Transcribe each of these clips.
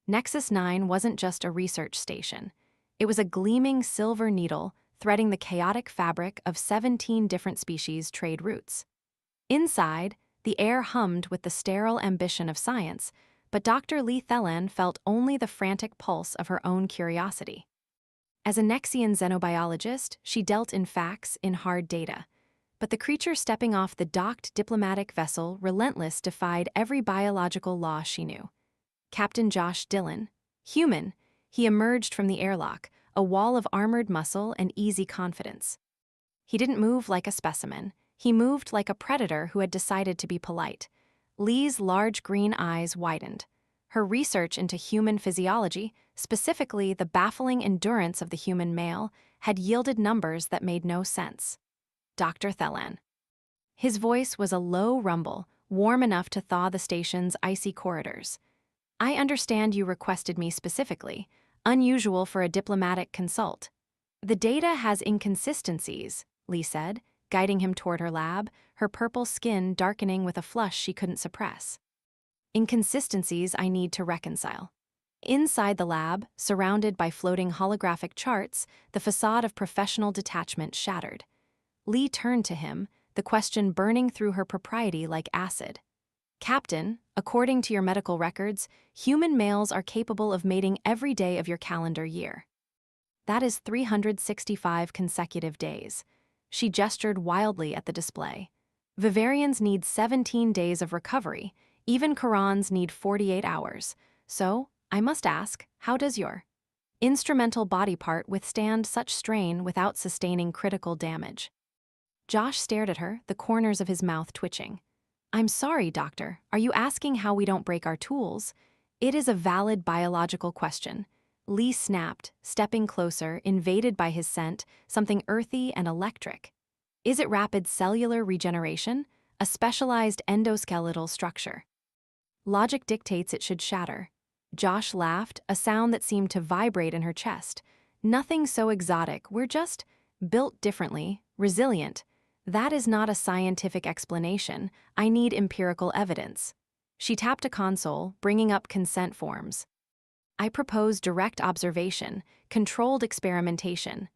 Nexus 9 wasn't just a research station. It was a gleaming silver needle threading the chaotic fabric of 17 different species' trade routes. Inside, the air hummed with the sterile ambition of science, but Dr. Lee Thelan felt only the frantic pulse of her own curiosity. As a Nexian xenobiologist, she dealt in facts, in hard data. But the creature stepping off the docked diplomatic vessel Relentless defied every biological law she knew. Captain Josh Dillon, human, he emerged from the airlock, a wall of armored muscle and easy confidence. He didn't move like a specimen. He moved like a predator who had decided to be polite. Lee's large green eyes widened. Her research into human physiology, specifically the baffling endurance of the human male, had yielded numbers that made no sense. Dr. Thelan. His voice was a low rumble, warm enough to thaw the station's icy corridors. I understand you requested me specifically, unusual for a diplomatic consult. The data has inconsistencies, Lee said, guiding him toward her lab, her purple skin darkening with a flush she couldn't suppress. Inconsistencies I need to reconcile. Inside the lab, surrounded by floating holographic charts, the facade of professional detachment shattered. Lee turned to him, the question burning through her propriety like acid. Captain, according to your medical records, human males are capable of mating every day of your calendar year. That is 365 consecutive days. She gestured wildly at the display. Vivarians need 17 days of recovery. Even Qurans need 48 hours. So, I must ask, how does your instrumental body part withstand such strain without sustaining critical damage? Josh stared at her, the corners of his mouth twitching. I'm sorry, doctor. Are you asking how we don't break our tools? It is a valid biological question. Lee snapped, stepping closer, invaded by his scent, something earthy and electric. Is it rapid cellular regeneration? A specialized endoskeletal structure? Logic dictates it should shatter. Josh laughed, a sound that seemed to vibrate in her chest. Nothing so exotic, we're just built differently, resilient. That is not a scientific explanation. I need empirical evidence. She tapped a console, bringing up consent forms. I propose direct observation, controlled experimentation.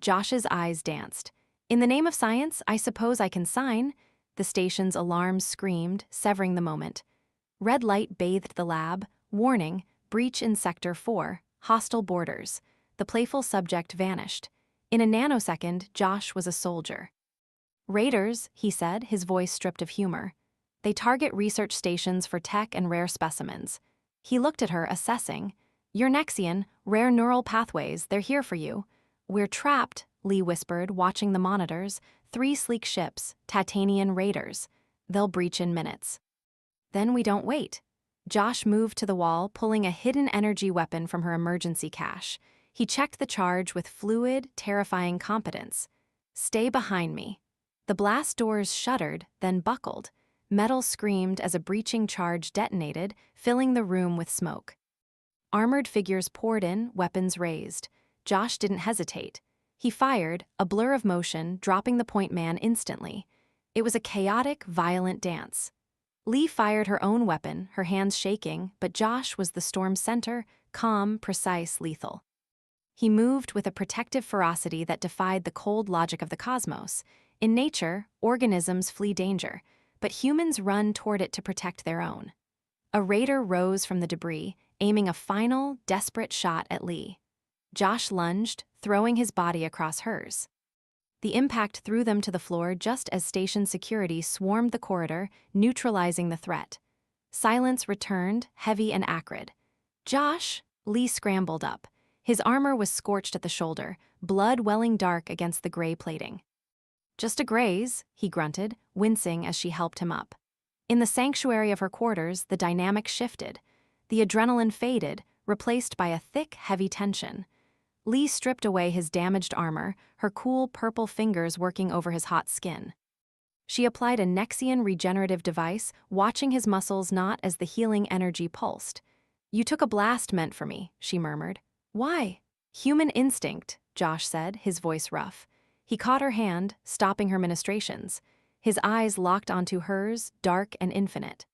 Josh's eyes danced. In the name of science, I suppose I can sign. The station's alarms screamed, severing the moment. Red light bathed the lab. Warning, breach in Sector 4, hostile borders. The playful subject vanished. In a nanosecond, Josh was a soldier. Raiders, he said, his voice stripped of humor. They target research stations for tech and rare specimens. He looked at her, assessing. You're Nexian, rare neural pathways, they're here for you. We're trapped, Lee whispered, watching the monitors. 3 sleek ships, Titanian raiders. They'll breach in minutes. Then we don't wait. Josh moved to the wall, pulling a hidden energy weapon from her emergency cache. He checked the charge with fluid, terrifying competence. Stay behind me. The blast doors shuddered, then buckled. Metal screamed as a breaching charge detonated, filling the room with smoke. Armored figures poured in, weapons raised. Josh didn't hesitate. He fired, a blur of motion, dropping the point man instantly. It was a chaotic, violent dance. Lee fired her own weapon, her hands shaking, but Josh was the storm's center, calm, precise, lethal. He moved with a protective ferocity that defied the cold logic of the cosmos. In nature, organisms flee danger, but humans run toward it to protect their own. A raider rose from the debris, aiming a final, desperate shot at Lee. Josh lunged, throwing his body across hers. The impact threw them to the floor just as station security swarmed the corridor, neutralizing the threat. Silence returned, heavy and acrid. Josh! Lee scrambled up. His armor was scorched at the shoulder, blood welling dark against the gray plating. Just a graze, he grunted, wincing as she helped him up. In the sanctuary of her quarters, the dynamic shifted. The adrenaline faded, replaced by a thick, heavy tension. Lee stripped away his damaged armor, her cool purple fingers working over his hot skin. She applied a Nexian regenerative device, watching his muscles knot as the healing energy pulsed. You took a blast meant for me, she murmured. Why? Human instinct, Josh said, his voice rough. He caught her hand, stopping her ministrations. His eyes locked onto hers, dark and infinite.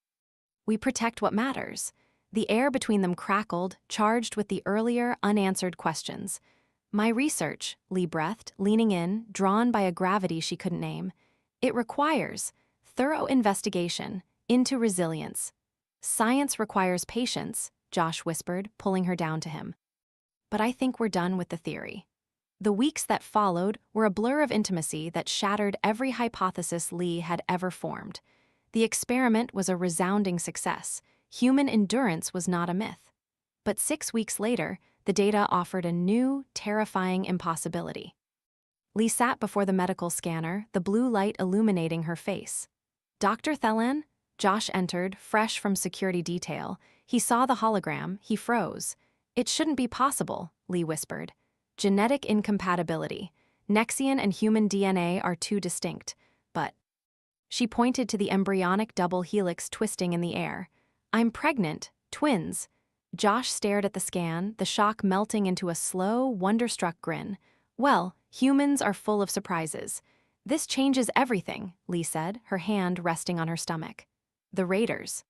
We protect what matters. The air between them crackled, charged with the earlier, unanswered questions. My research, Lee breathed, leaning in, drawn by a gravity she couldn't name. It requires thorough investigation into resilience. Science requires patience, Josh whispered, pulling her down to him. But I think we're done with the theory. The weeks that followed were a blur of intimacy that shattered every hypothesis Lee had ever formed. The experiment was a resounding success. Human endurance was not a myth. But 6 weeks later, the data offered a new, terrifying impossibility. Lee sat before the medical scanner, the blue light illuminating her face. Dr. Thelen? Josh entered, fresh from security detail. He saw the hologram. He froze. It shouldn't be possible, Lee whispered. Genetic incompatibility. Nexian and human DNA are too distinct. But she pointed to the embryonic double helix twisting in the air. I'm pregnant. Twins. Josh stared at the scan, the shock melting into a slow, wonderstruck grin. Well, humans are full of surprises. This changes everything, Lee said, her hand resting on her stomach. The Raiders.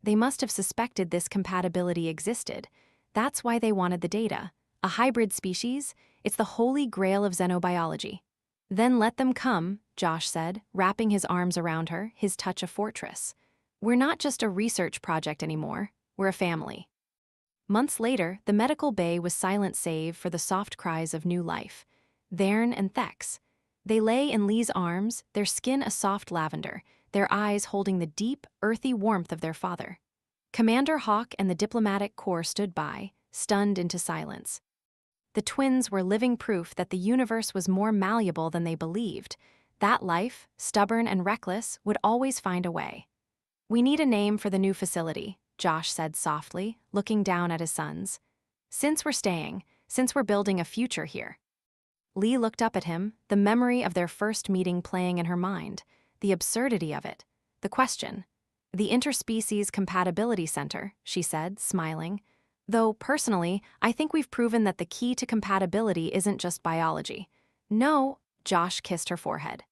They must have suspected this compatibility existed. That's why they wanted the data. A hybrid species? It's the holy grail of xenobiology. Then let them come, Josh said, wrapping his arms around her, his touch a fortress. We're not just a research project anymore. We're a family. Months later, the medical bay was silent save for the soft cries of new life. Thern and Thex. They lay in Lee's arms, their skin a soft lavender, their eyes holding the deep, earthy warmth of their father. Commander Hawk and the diplomatic corps stood by, stunned into silence. The twins were living proof that the universe was more malleable than they believed. That life, stubborn and reckless, would always find a way. We need a name for the new facility, Josh said softly, looking down at his sons. Since we're building a future here. Lee looked up at him, the memory of their first meeting playing in her mind, the absurdity of it, the question. The Interspecies Compatibility Center, she said, smiling. Though, personally, I think we've proven that the key to compatibility isn't just biology. No, Josh kissed her forehead.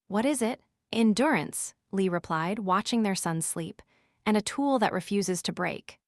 What is it? Endurance, Lee replied, watching their son sleep, and a tool that refuses to break.